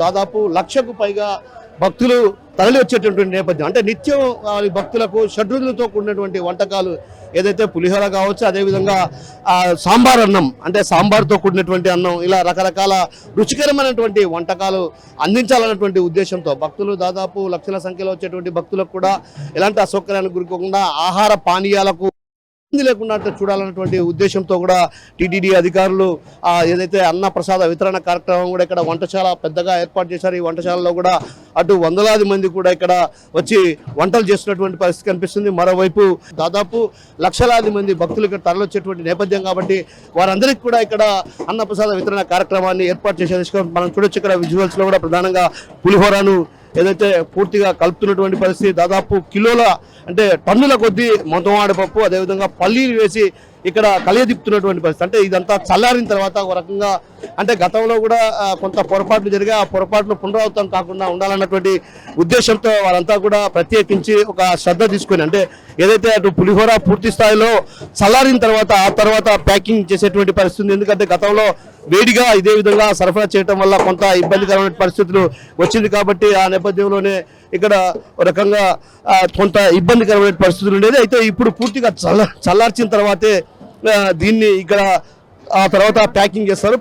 దాదాపు 1,00,000కు పైగా భక్తులు తరలి వచ్చేటటువంటి నేపథ్యం. అంటే నిత్యం భక్తులకు షడ్రుచులతో కూడినటువంటి వంటకాలు ఏదైతే పులిహోర కావచ్చు, అదేవిధంగా సాంబార్ అన్నం, అంటే సాంబార్తో కూడినటువంటి అన్నం, ఇలా రకరకాల రుచికరమైనటువంటి వంటకాలు అందించాలన్నటువంటి ఉద్దేశంతో భక్తులు దాదాపు లక్షల సంఖ్యలో వచ్చేటువంటి భక్తులకు కూడా ఎలాంటి అసౌకర్యానికి గురికోకుండా ఆహార పానీయాలకు లేకుండా చూడాలన్నటువంటి ఉద్దేశంతో కూడా టీటీడీ అధికారులు ఏదైతే అన్న ప్రసాద వితరణ కార్యక్రమం కూడా ఇక్కడ వంటశాల పెద్దగా ఏర్పాటు చేశారు. ఈ వంటశాలలో కూడా అటు వందలాది మంది కూడా ఇక్కడ వచ్చి వంటలు చేస్తున్నటువంటి పరిస్థితి కనిపిస్తుంది. మరోవైపు దాదాపు లక్షలాది మంది భక్తులు ఇక్కడ తరలివచ్చేటువంటి నేపథ్యం కాబట్టి వారందరికీ కూడా ఇక్కడ అన్న ప్రసాద వితరణ కార్యక్రమాన్ని ఏర్పాటు చేసే మనం చూడొచ్చు. ఇక్కడ విజువల్స్లో కూడా ప్రధానంగా పులిహోరను ఏదైతే పూర్తిగా కలుపుతున్నటువంటి పరిస్థితి, దాదాపు కిలోల అంటే టన్నుల కొద్దీ మొత్తమాడి పప్పు, అదేవిధంగా పల్లీలు వేసి ఇక్కడ కలియదిప్పుతున్నటువంటి పరిస్థితి. అంటే ఇదంతా చల్లారిన తర్వాత ఒక రకంగా అంటే గతంలో కూడా కొంత పొరపాట్లు జరిగా ఆ పొరపాట్లు పునరావృతం కాకుండా ఉండాలన్నటువంటి ఉద్దేశంతో వారంతా కూడా ప్రత్యేకించి ఒక శ్రద్ధ తీసుకొని అంటే ఏదైతే అటు పులిహోర పూర్తి స్థాయిలో చల్లారిన తర్వాత ఆ తర్వాత ప్యాకింగ్ చేసేటువంటి పరిస్థితి. ఎందుకంటే గతంలో వేడిగా ఇదే విధంగా సరఫరా చేయడం వల్ల కొంత ఇబ్బందికరమైన పరిస్థితులు వచ్చింది కాబట్టి ఆ నేపథ్యంలోనే ఇక్కడ రకంగా కొంత ఇబ్బందికరమైన పరిస్థితులు ఉండేది. అయితే ఇప్పుడు పూర్తిగా చల్లార్చిన తర్వాతే దీన్ని ఇక్కడ ఆ తర్వాత ప్యాకింగ్ చేస్తారు.